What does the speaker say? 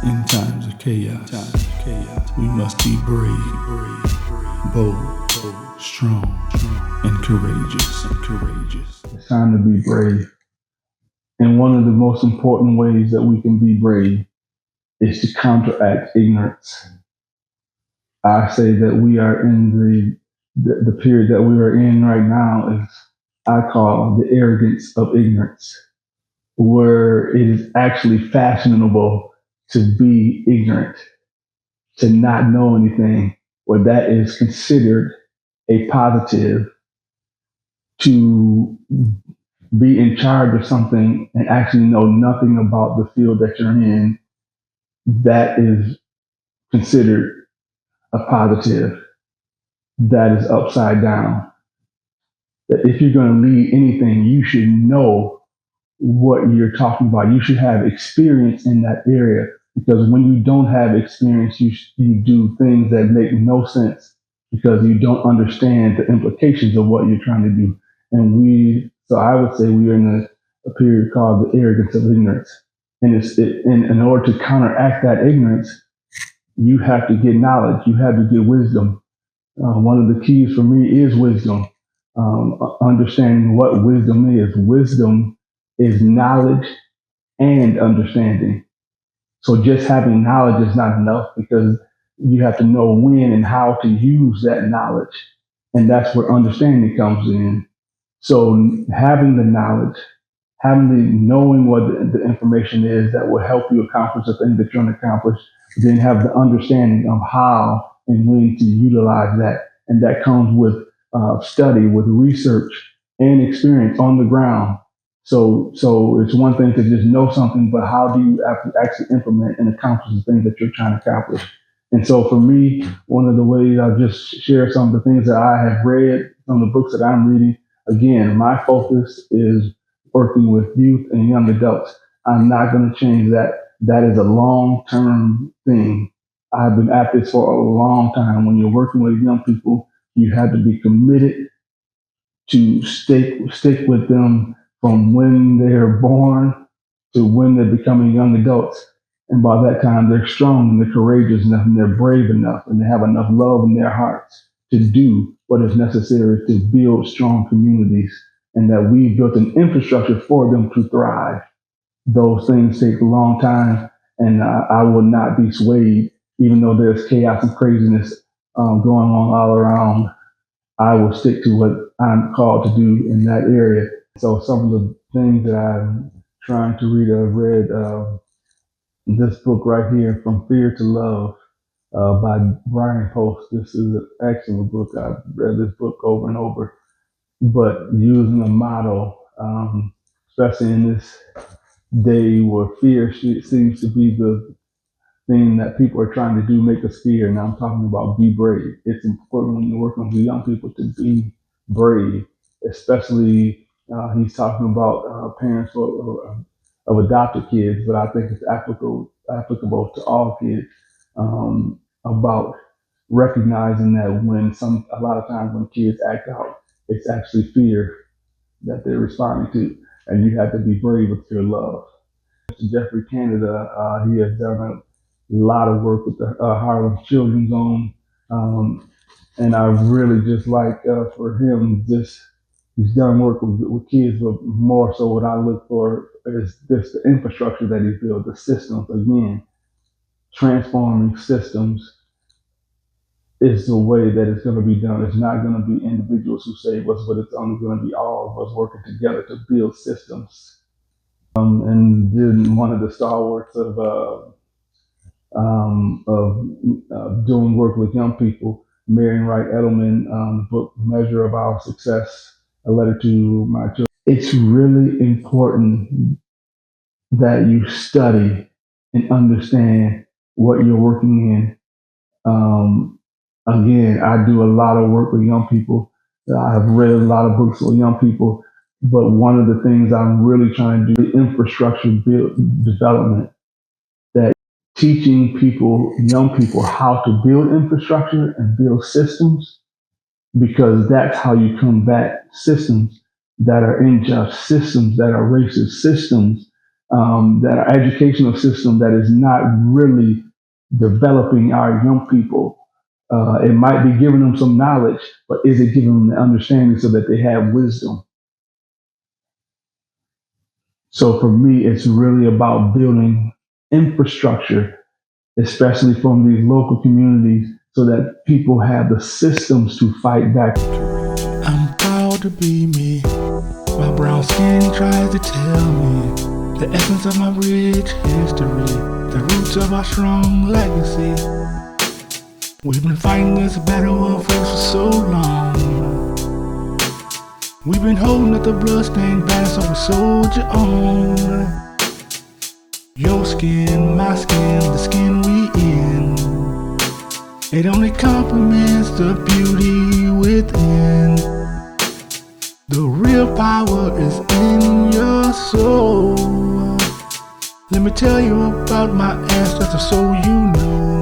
In times of chaos, we must be brave, bold, strong, and courageous. It's time to be brave. And one of the most important ways that we can be brave is to counteract ignorance. I say that we are in the period that we are in right now is I call the arrogance of ignorance, where it is actually fashionable to be ignorant, to not know anything, where that is considered a positive, to be in charge of something and actually know nothing about the field that you're in, that is considered a positive. That is upside down. That if you're going to lead anything, you should know what you're talking about. You should have experience in that area, because when you don't have experience, you do things that make no sense because you don't understand the implications of what you're trying to do. So I would say we are in a period called the arrogance of ignorance. And in order to counteract that ignorance, you have to get knowledge, you have to get wisdom. One of the keys for me is wisdom. Understanding what wisdom is. Wisdom is knowledge and understanding. So just having knowledge is not enough, because you have to know when and how to use that knowledge. And that's where understanding comes in. So having the knowledge, knowing what the information is that will help you accomplish the thing that you're going to accomplish, then have the understanding of how and when to utilize that. And that comes with study, with research and experience on the ground. So it's one thing to just know something, but how do you actually implement and accomplish the thing that you're trying to accomplish? And so for me, one of the ways I'll just share some of the things that I have read, some of the books that I'm reading. Again, my focus is working with youth and young adults. I'm not going to change that. That is a long-term thing. I've been at this for a long time. When you're working with young people, you have to be committed to stick with them from when they're born to when they're becoming young adults. And by that time, they're strong and they're courageous enough and they're brave enough and they have enough love in their hearts to do what is necessary to build strong communities, and that we built an infrastructure for them to thrive. Those things take a long time, and I will not be swayed, even though there's chaos and craziness going on all around. I will stick to what I'm called to do in that area. So some of the things that I'm trying to read, I've read this book right here, From Fear to Love, by Brian Post. This is an excellent book. I've read this book over and over, but using a model, especially in this day where fear seems to be the thing that people are trying to do, make us fear. And I'm talking about be brave. It's important when you're working with young people to be brave, especially he's talking about parents of adopted kids, but I think it's applicable to all kids, about recognizing that a lot of times when kids act out, it's actually fear that they're responding to, and you have to be brave with your love. Jeffrey Canada, he has done a lot of work with the Harlem Children's Zone, and I really just like for him, just he's done work with kids, but more so what I look for is just the infrastructure that he built, the systems. Again, transforming systems is the way that it's going to be done. It's not going to be individuals who save us, but it's only going to be all of us working together to build systems. And then one of the stalwarts of doing work with young people, Marion Wright Edelman, the book Measure of Our Success, a letter to my children. It's really important that you study and understand what you're working in. Again, I do a lot of work with young people. I've read a lot of books with young people, but one of the things I'm really trying to do is infrastructure development, that teaching young people how to build infrastructure and build systems, because that's how you combat systems that are unjust, systems that are racist, systems that our educational system that is not really developing our young people. It might be giving them some knowledge, but is it giving them the understanding so that they have wisdom? So for me, it's really about building infrastructure, especially from these local communities, so that people have the systems to fight back. I'm proud to be me. My brown skin tries to tell me the essence of my rich history, the roots of our strong legacy. We've been fighting this battle for so long. We've been holding up the bloodstained banner, so we soldier on. Your skin, my skin, the skin we in. It only complements the beauty within. The real power is in your soul. Let me tell you about my ancestors so